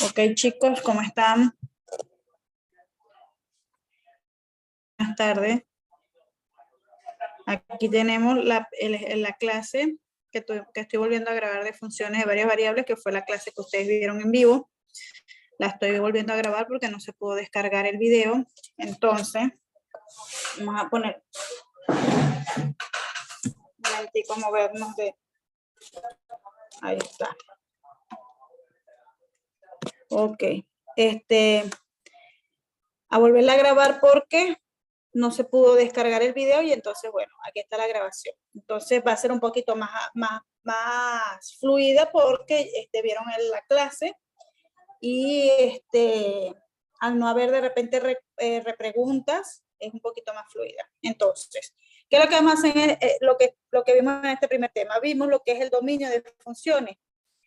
Ok, chicos, ¿cómo están? Buenas tardes. Aquí tenemos la clase que estoy volviendo a grabar de funciones de varias variables, que fue la clase que ustedes vieron en vivo. La estoy volviendo a grabar porque no se pudo descargar el video. Entonces, vamos a poner un momentico, movernos de... Ahí está. Ok. A volverla a grabar porque no se pudo descargar el video y entonces, bueno, aquí está la grabación. Entonces va a ser un poquito más fluida porque vieron en la clase y al no haber de repente repreguntas, es un poquito más fluida. Entonces, ¿qué es lo que vamos a hacer? Lo que vimos en este primer tema. Vimos lo que es el dominio de funciones.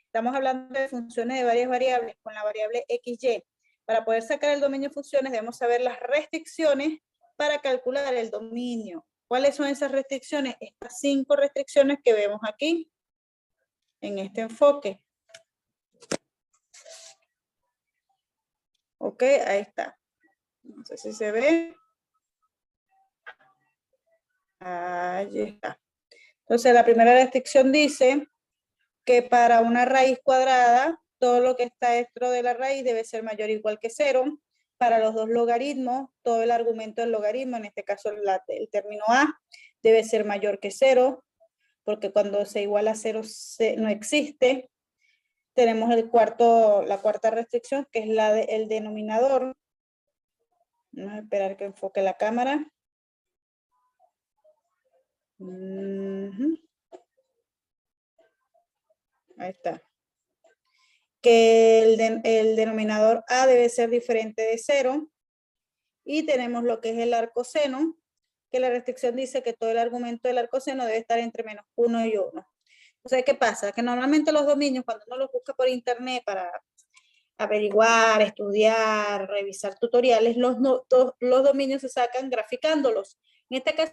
Estamos hablando de funciones de varias variables con la variable XY. Para poder sacar el dominio de funciones debemos saber las restricciones para calcular el dominio. ¿Cuáles son esas restricciones? Estas 5 restricciones que vemos aquí en este enfoque. Ok, ahí está. No sé si se ve. Ahí está. Entonces, la primera restricción dice que para una raíz cuadrada, todo lo que está dentro de la raíz debe ser mayor o igual que 0. Para los dos logaritmos, todo el argumento del logaritmo, en este caso el término a, debe ser mayor que 0, porque cuando se iguala a 0 no existe. Tenemos la cuarta restricción, que es la del denominador. Vamos a esperar que enfoque la cámara. Ahí está. Que el denominador a debe ser diferente de 0. Y tenemos lo que es el arcoseno, que la restricción dice que todo el argumento del arcoseno debe estar entre menos 1 y 1. O sea, ¿qué pasa? Que normalmente los dominios, cuando uno los busca por internet para averiguar, estudiar, revisar tutoriales, los dominios se sacan graficándolos. En este caso,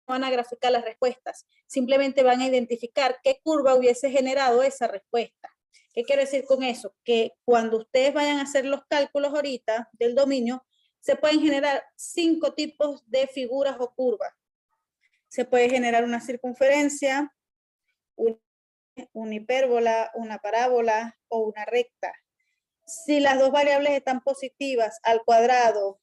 no van a graficar las respuestas, simplemente van a identificar qué curva hubiese generado esa respuesta. ¿Qué quiere decir con eso? Que cuando ustedes vayan a hacer los cálculos ahorita del dominio, se pueden generar 5 tipos de figuras o curvas. Se puede generar una circunferencia, una hipérbola, una parábola o una recta. Si las dos variables están positivas al cuadrado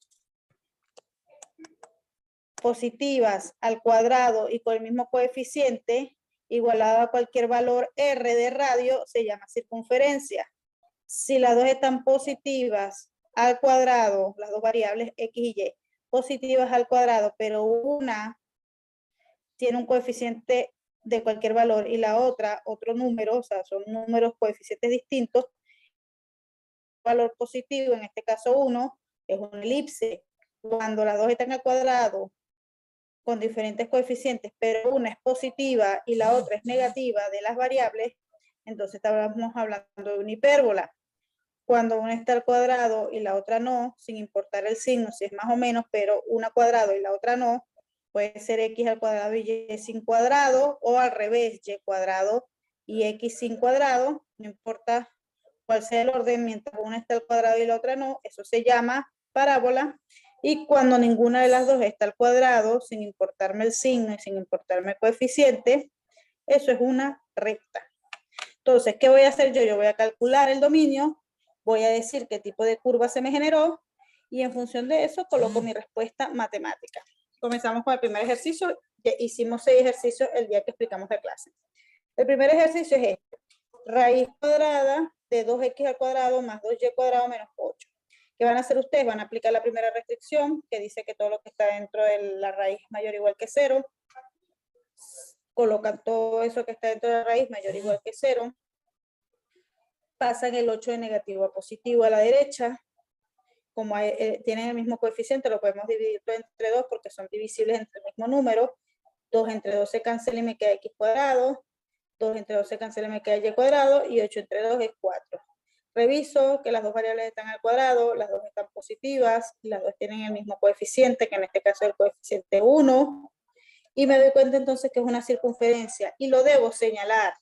y con el mismo coeficiente, igualado a cualquier valor R de radio, se llama circunferencia. Si las dos están positivas al cuadrado, las dos variables X y Y, positivas al cuadrado, pero una tiene un coeficiente de cualquier valor y la otra otro número, o sea, son números coeficientes distintos, valor positivo, en este caso 1, es una elipse. Cuando las dos están al cuadrado con diferentes coeficientes, pero una es positiva y la otra es negativa de las variables, entonces estamos hablando de una hipérbola. Cuando una está al cuadrado y la otra no, sin importar el signo, si es más o menos, pero una cuadrado y la otra no, puede ser x al cuadrado y y sin cuadrado, o al revés, y cuadrado y x sin cuadrado, no importa cuál sea el orden, mientras una está al cuadrado y la otra no, eso se llama parábola. Y cuando ninguna de las dos está al cuadrado, sin importarme el signo y sin importarme el coeficiente, eso es una recta. Entonces, ¿qué voy a hacer yo? Yo voy a calcular el dominio, voy a decir qué tipo de curva se me generó y en función de eso coloco mi respuesta matemática. Comenzamos con el primer ejercicio. Hicimos 6 ejercicios el día que explicamos la clase. El primer ejercicio es este. Raíz cuadrada de 2x al cuadrado más 2y cuadrado menos 8. ¿Qué van a hacer ustedes? Van a aplicar la primera restricción, que dice que todo lo que está dentro de la raíz es mayor o igual que 0. Colocan todo eso que está dentro de la raíz mayor o igual que 0. Pasan el 8 de negativo a positivo a la derecha. Como tienen el mismo coeficiente, lo podemos dividir entre 2 porque son divisibles entre el mismo número. 2 entre 2 se cancela y me queda x cuadrado. 2 entre 2 se cancela y me queda y cuadrado. Y 8 entre 2 es 4. Reviso que las dos variables están al cuadrado, las dos están positivas, las dos tienen el mismo coeficiente, que en este caso es el coeficiente 1. Y me doy cuenta entonces que es una circunferencia. Y lo debo señalar.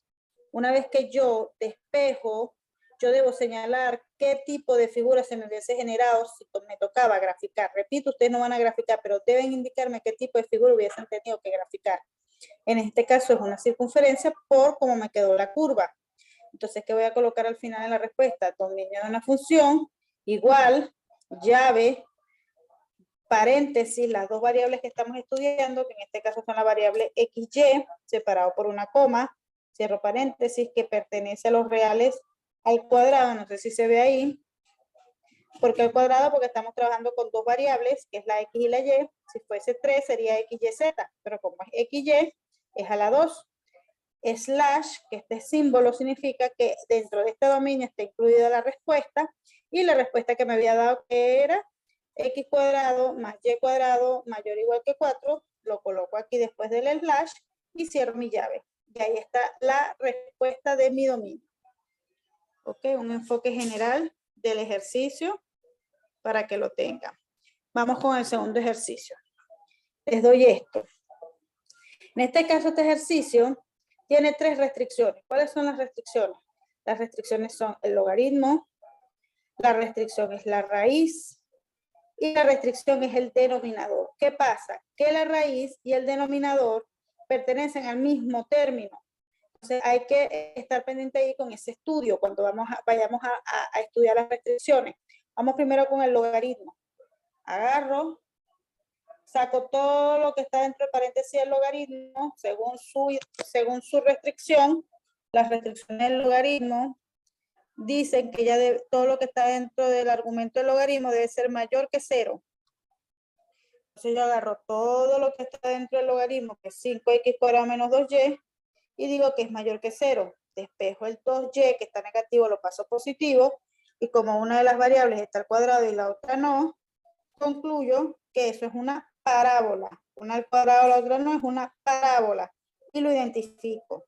Una vez que yo despejo, yo debo señalar qué tipo de figura se me hubiese generado si me tocaba graficar. Repito, ustedes no van a graficar, pero deben indicarme qué tipo de figura hubiesen tenido que graficar. En este caso es una circunferencia por cómo me quedó la curva. Entonces, ¿qué voy a colocar al final en la respuesta? Dominio de una función igual, llave, paréntesis, las dos variables que estamos estudiando, que en este caso son la variable XY, separado por una coma, cierro paréntesis, que pertenece a los reales al cuadrado, no sé si se ve ahí. ¿Por qué al cuadrado? Porque estamos trabajando con dos variables, que es la X y la Y. Si fuese 3 sería XYZ, pero como es XY, es a la 2. Slash, que este símbolo significa que dentro de este dominio está incluida la respuesta, y la respuesta que me había dado que era x cuadrado más y cuadrado mayor o igual que 4, lo coloco aquí después del slash y cierro mi llave. Y ahí está la respuesta de mi dominio. Ok, un enfoque general del ejercicio para que lo tengan. Vamos con el segundo ejercicio. Les doy esto. En este caso, este ejercicio tiene tres restricciones. ¿Cuáles son las restricciones? Las restricciones son el logaritmo, la restricción es la raíz y la restricción es el denominador. ¿Qué pasa? Que la raíz y el denominador pertenecen al mismo término. Entonces hay que estar pendiente ahí con ese estudio cuando vayamos a estudiar las restricciones. Vamos primero con el logaritmo. Agarro, saco todo lo que está dentro de paréntesis del logaritmo según su restricción. Las restricciones del logaritmo dicen que ya todo lo que está dentro del argumento del logaritmo debe ser mayor que 0. Entonces yo agarro todo lo que está dentro del logaritmo, que es 5x cuadrado menos 2y, y digo que es mayor que 0. Despejo el 2y, que está negativo, lo paso positivo, y como una de las variables está al cuadrado y la otra no, concluyo que eso es una parábola. Una al cuadrado, la otra no, es una parábola. Y lo identifico.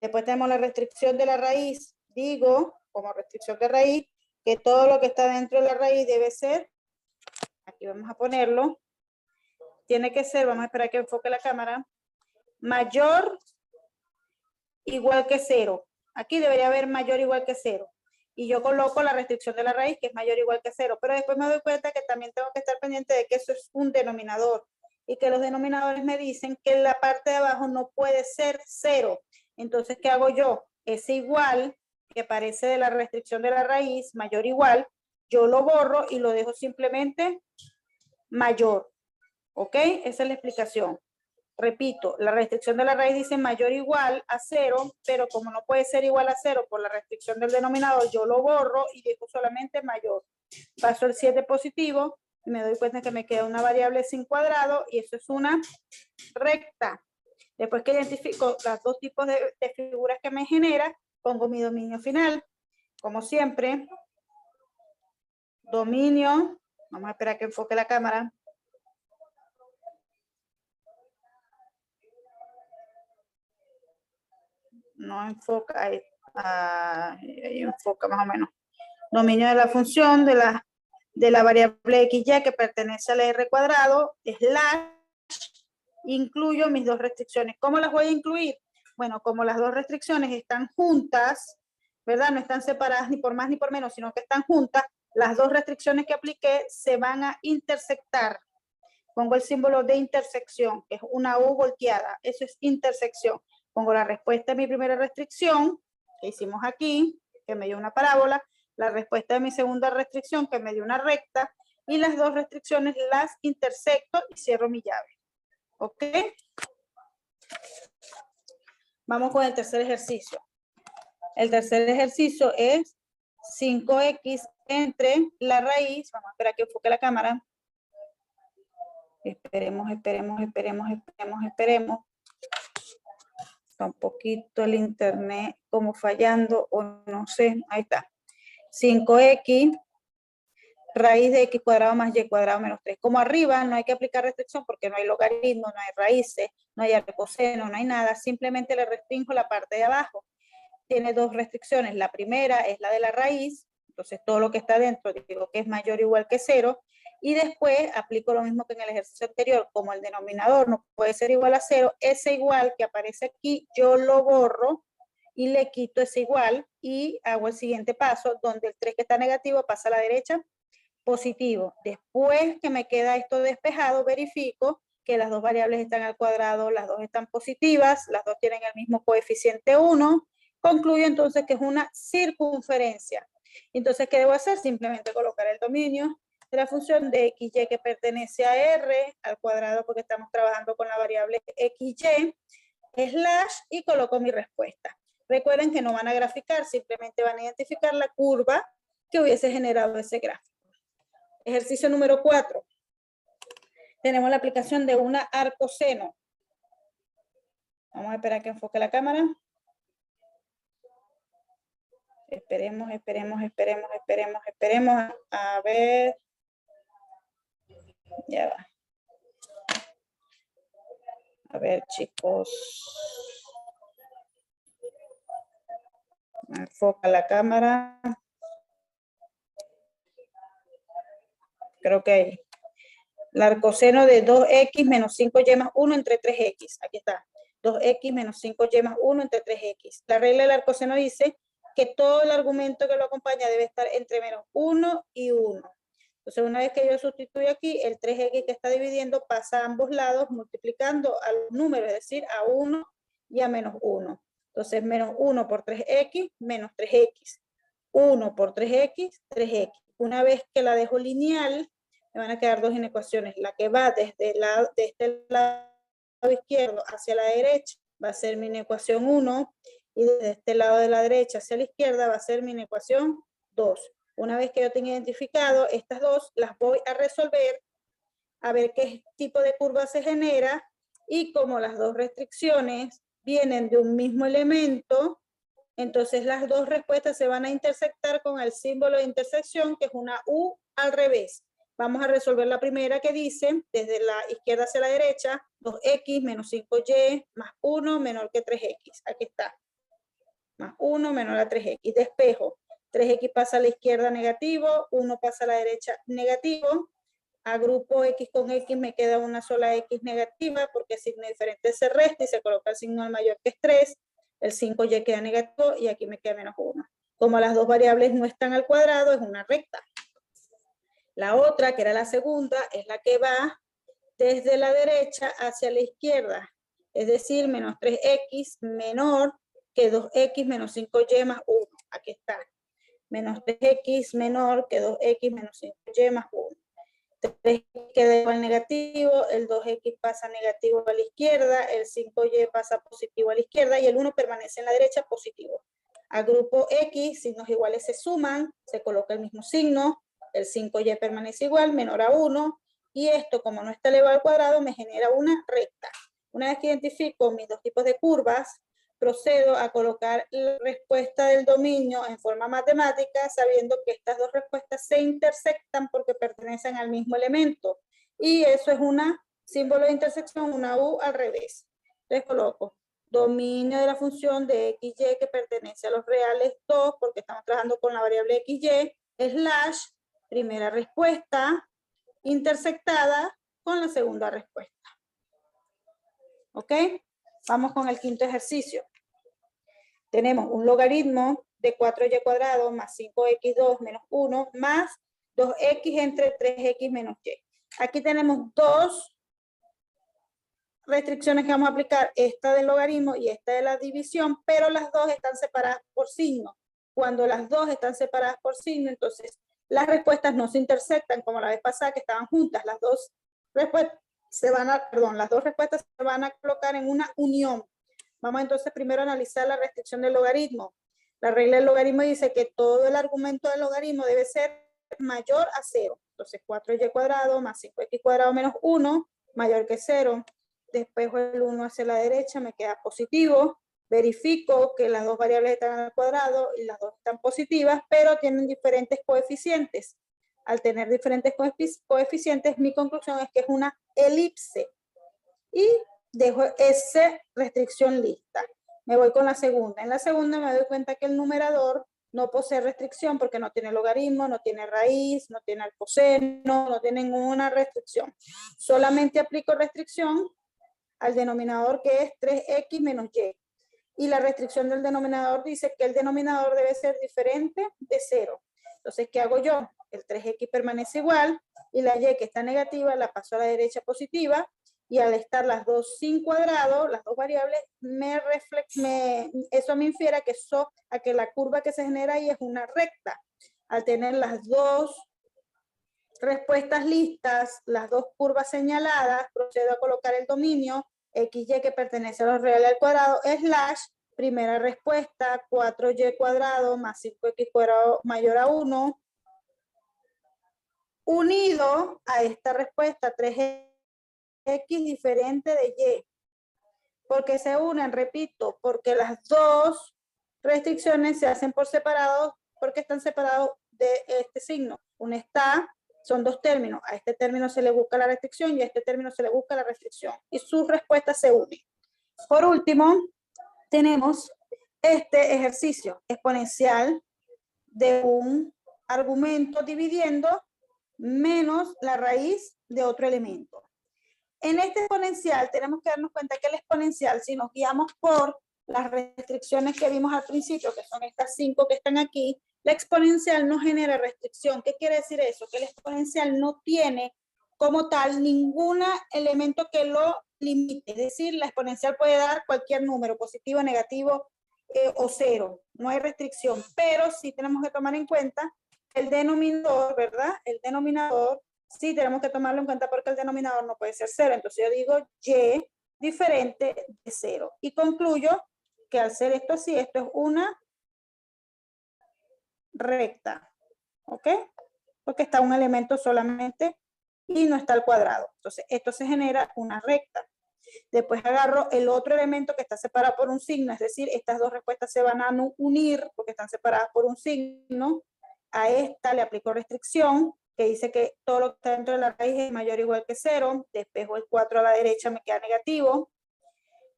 Después tenemos la restricción de la raíz. Digo, como restricción de raíz, que todo lo que está dentro de la raíz debe ser, aquí vamos a ponerlo, tiene que ser, vamos a esperar que enfoque la cámara, mayor igual que 0. Aquí debería haber mayor igual que 0. Y yo coloco la restricción de la raíz, que es mayor igual que 0. Pero después me doy cuenta que también tengo que estar pendiente de que eso es un denominador. Y que los denominadores me dicen que la parte de abajo no puede ser 0. Entonces, ¿qué hago yo? Ese igual que aparece de la restricción de la raíz, mayor igual, yo lo borro y lo dejo simplemente mayor. ¿Ok? Esa es la explicación. Repito, la restricción de la raíz dice mayor o igual a 0, pero como no puede ser igual a 0 por la restricción del denominador, yo lo borro y dejo solamente mayor. Paso el 7 positivo y me doy cuenta que me queda una variable sin cuadrado y eso es una recta. Después que identifico los dos tipos de figuras que me genera, pongo mi dominio final. Como siempre, dominio, vamos a esperar que enfoque la cámara. No enfoca, ahí enfoca más o menos. Dominio de la función de la variable XY que pertenece al R cuadrado, slash, incluyo mis dos restricciones. ¿Cómo las voy a incluir? Bueno, como las dos restricciones están juntas, ¿verdad? No están separadas ni por más ni por menos, sino que están juntas, las dos restricciones que apliqué se van a intersectar. Pongo el símbolo de intersección, que es una U volteada. Eso es intersección. Pongo la respuesta de mi primera restricción, que hicimos aquí, que me dio una parábola, la respuesta de mi segunda restricción, que me dio una recta, y las dos restricciones las intersecto y cierro mi llave. ¿Ok? Vamos con el tercer ejercicio. El tercer ejercicio es 5x entre la raíz, vamos a esperar que enfoque la cámara. Esperemos. Está un poquito el internet como fallando o no sé, ahí está. 5x raíz de x cuadrado más y cuadrado menos 3. Como arriba no hay que aplicar restricción porque no hay logaritmo, no hay raíces, no hay coseno, no hay nada, simplemente le restringo la parte de abajo. Tiene dos restricciones, la primera es la de la raíz, entonces todo lo que está dentro digo que es mayor o igual que 0, y después aplico lo mismo que en el ejercicio anterior, como el denominador no puede ser igual a 0, ese igual que aparece aquí yo lo borro y le quito ese igual y hago el siguiente paso donde el 3 que está negativo pasa a la derecha positivo. Después que me queda esto despejado, verifico que las dos variables están al cuadrado, las dos están positivas, las dos tienen el mismo coeficiente 1. Concluyo entonces que es una circunferencia. Entonces, ¿qué debo hacer? Simplemente colocar el dominio de la función de xy que pertenece a r al cuadrado porque estamos trabajando con la variable xy, slash, y coloco mi respuesta. Recuerden que no van a graficar, simplemente van a identificar la curva que hubiese generado ese gráfico. Ejercicio número 4. Tenemos la aplicación de una arcoseno. Vamos a esperar que enfoque la cámara. Esperemos. A ver. Ya va. A ver, chicos. Enfoca la cámara. Creo que ahí. El arcoseno de 2x menos 5y más 1 entre 3x. Aquí está. 2x menos 5y más 1 entre 3x. La regla del arcoseno dice que todo el argumento que lo acompaña debe estar entre menos 1 y 1. Entonces, una vez que yo sustituyo aquí, el 3x que está dividiendo pasa a ambos lados multiplicando al número, es decir, a 1 y a menos 1. Entonces, menos 1 por 3x, menos 3x. 1 por 3x, 3x. Una vez que la dejo lineal, me van a quedar dos inecuaciones. La que va desde este lado izquierdo hacia la derecha va a ser mi inecuación 1 y desde este lado de la derecha hacia la izquierda va a ser mi inecuación 2. Una vez que yo tenga identificado estas dos, las voy a resolver a ver qué tipo de curva se genera y como las dos restricciones vienen de un mismo elemento, entonces las dos respuestas se van a intersectar con el símbolo de intersección que es una U al revés. Vamos a resolver la primera que dice, desde la izquierda hacia la derecha, 2x menos 5y más 1 menor que 3x. Aquí está. Más 1 menor a 3x. Despejo. 3x pasa a la izquierda negativo, 1 pasa a la derecha negativo. Agrupo x con x, me queda una sola x negativa porque el signo diferente se resta y se coloca el signo al mayor que es 3. El 5y queda negativo y aquí me queda menos 1. Como las dos variables no están al cuadrado, es una recta. La otra, que era la segunda, es la que va desde la derecha hacia la izquierda. Es decir, menos 3x menor que 2x menos 5y más 1. Aquí está. Menos 3x menor que 2x menos 5y más 1. 3 queda igual negativo, el 2x pasa negativo a la izquierda, el 5y pasa positivo a la izquierda y el 1 permanece en la derecha positivo. Agrupo x, signos iguales se suman, se coloca el mismo signo, el 5y permanece igual, menor a 1, y esto como no está elevado al cuadrado me genera una recta. Una vez que identifico mis dos tipos de curvas, procedo a colocar la respuesta del dominio en forma matemática, sabiendo que estas dos respuestas se intersectan porque pertenecen al mismo elemento. Y eso es un símbolo de intersección, una U al revés. Entonces coloco dominio de la función de xy que pertenece a los reales 2, porque estamos trabajando con la variable xy, slash, primera respuesta, intersectada con la segunda respuesta. ¿Ok? Vamos con el quinto ejercicio. Tenemos un logaritmo de 4y cuadrado más 5x2 menos 1 más 2x entre 3x menos y. Aquí tenemos dos restricciones que vamos a aplicar, esta del logaritmo y esta de la división, pero las dos están separadas por signo. Cuando las dos están separadas por signo, entonces las respuestas no se intersectan como la vez pasada que estaban juntas. Las dos respuestas se van a colocar en una unión. Vamos entonces primero a analizar la restricción del logaritmo. La regla del logaritmo dice que todo el argumento del logaritmo debe ser mayor a 0. Entonces 4y cuadrado más 5x cuadrado menos 1 mayor que 0. Despejo el 1 hacia la derecha, me queda positivo. Verifico que las dos variables están al cuadrado y las dos están positivas, pero tienen diferentes coeficientes. Al tener diferentes coeficientes, mi conclusión es que es una elipse. Y dejo esa restricción lista. Me voy con la segunda. En la segunda me doy cuenta que el numerador no posee restricción porque no tiene logaritmo, no tiene raíz, no tiene arcoseno, no tiene ninguna restricción. Solamente aplico restricción al denominador que es 3x menos y. y la restricción del denominador dice que el denominador debe ser diferente de 0. Entonces, ¿qué hago yo? El 3x permanece igual y la y que está negativa la paso a la derecha positiva y al estar las dos sin cuadrado, las dos variables, eso me infiere a que la curva que se genera ahí es una recta. Al tener las dos respuestas listas, las dos curvas señaladas, procedo a colocar el dominio XY que pertenece a los reales al cuadrado, slash, primera respuesta, 4y cuadrado más 5x cuadrado mayor a 1, unido a esta respuesta 3x diferente de y. Porque se unen, repito, porque las dos restricciones se hacen por separado, porque están separados de este signo. Son dos términos. A este término se le busca la restricción y a este término se le busca la restricción. Y sus respuestas se unen. Por último, tenemos este ejercicio exponencial de un argumento dividiendo menos la raíz de otro elemento. En este exponencial tenemos que darnos cuenta que el exponencial, si nos guiamos por las restricciones que vimos al principio, que son estas 5 que están aquí, la exponencial no genera restricción. ¿Qué quiere decir eso? Que el exponencial no tiene como tal ningún elemento que lo limite. Es decir, la exponencial puede dar cualquier número, positivo, negativo o 0. No hay restricción, pero sí tenemos que tomar en cuenta el denominador, ¿verdad? El denominador sí tenemos que tomarlo en cuenta porque el denominador no puede ser 0. Entonces yo digo y diferente de 0. Y concluyo que al ser esto así, esto es una recta. ¿Ok? Porque está un elemento solamente y no está al cuadrado. Entonces esto se genera una recta. Después agarro el otro elemento que está separado por un signo, es decir, estas dos respuestas se van a unir porque están separadas por un signo. A esta le aplico restricción, que dice que todo lo que está dentro de la raíz es mayor o igual que 0. Despejo el 4 a la derecha, me queda negativo.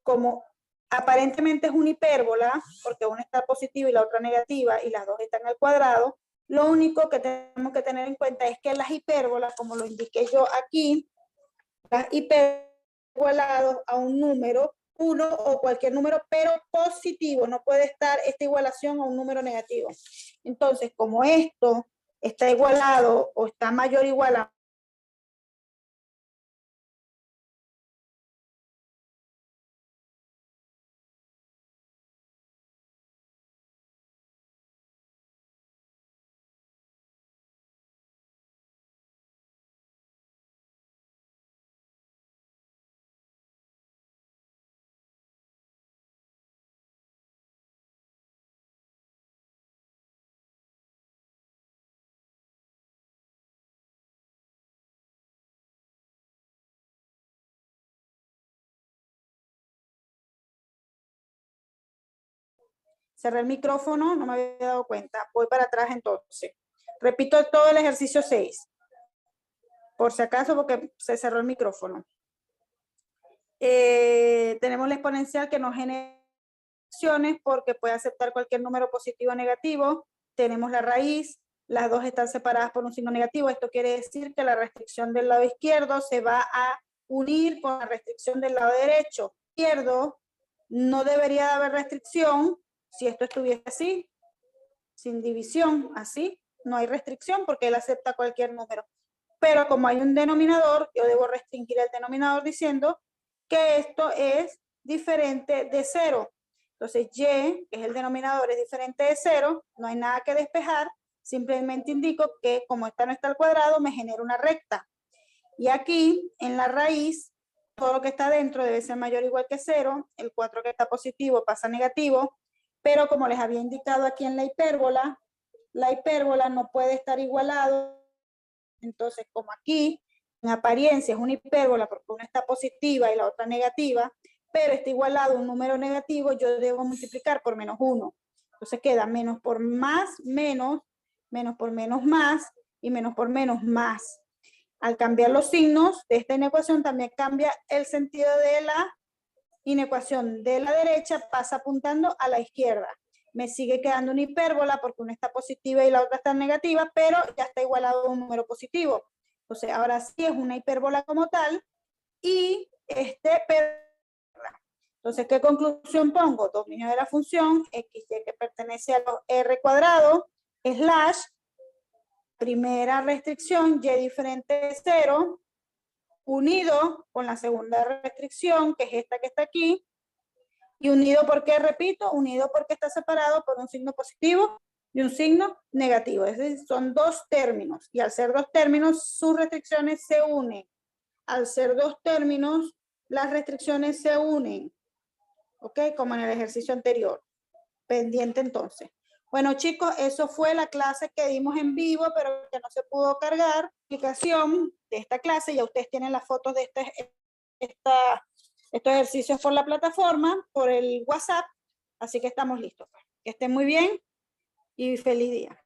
Como aparentemente es una hipérbola, porque una está positiva y la otra negativa, y las dos están al cuadrado, lo único que tenemos que tener en cuenta es que las hipérbolas, como lo indiqué yo aquí, las hipérbolas igualados a un número, 1 o cualquier número, pero positivo, no puede estar esta igualación a un número negativo. Entonces, como esto está igualado o está mayor o igual a cerré el micrófono, no me había dado cuenta. Voy para atrás entonces. Repito todo el ejercicio 6. Por si acaso, porque se cerró el micrófono. Tenemos la exponencial que nos genera opciones porque puede aceptar cualquier número positivo o negativo. Tenemos la raíz, las dos están separadas por un signo negativo. Esto quiere decir que la restricción del lado izquierdo se va a unir con la restricción del lado derecho. Izquierdo no debería de haber restricción si esto estuviese así, sin división, así, no hay restricción porque él acepta cualquier número. Pero como hay un denominador, yo debo restringir el denominador diciendo que esto es diferente de 0. Entonces, y, que es el denominador, es diferente de 0, no hay nada que despejar, simplemente indico que como esta no está al cuadrado, me genera una recta. Y aquí, en la raíz, todo lo que está dentro debe ser mayor o igual que 0, el 4 que está positivo pasa a negativo, pero como les había indicado aquí en la hipérbola no puede estar igualado. Entonces, como aquí en apariencia es una hipérbola porque una está positiva y la otra negativa, pero está igualado a un número negativo, yo debo multiplicar por menos 1. Entonces queda menos por más, menos, menos por menos más y menos por menos más. Al cambiar los signos de esta inecuación también cambia el sentido de la inecuación. De la derecha pasa apuntando a la izquierda. Me sigue quedando una hipérbola porque una está positiva y la otra está negativa, pero ya está igualado a un número positivo. Entonces, ahora sí es una hipérbola como tal y Entonces, ¿qué conclusión pongo? Dominio de la función xy que pertenece a los r cuadrado, slash, primera restricción, y diferente de 0, unido con la segunda restricción, que es esta que está aquí, y unido, ¿por qué? Repito, unido porque está separado por un signo positivo y un signo negativo. Es decir, son dos términos, y al ser dos términos, sus restricciones se unen. Al ser dos términos, las restricciones se unen. ¿Ok? Como en el ejercicio anterior. Pendiente entonces. Bueno, chicos, eso fue la clase que dimos en vivo, pero que no se pudo cargar. Aplicación de esta clase, ya ustedes tienen las fotos de estos ejercicios por la plataforma, por el WhatsApp, así que estamos listos. Que estén muy bien y feliz día.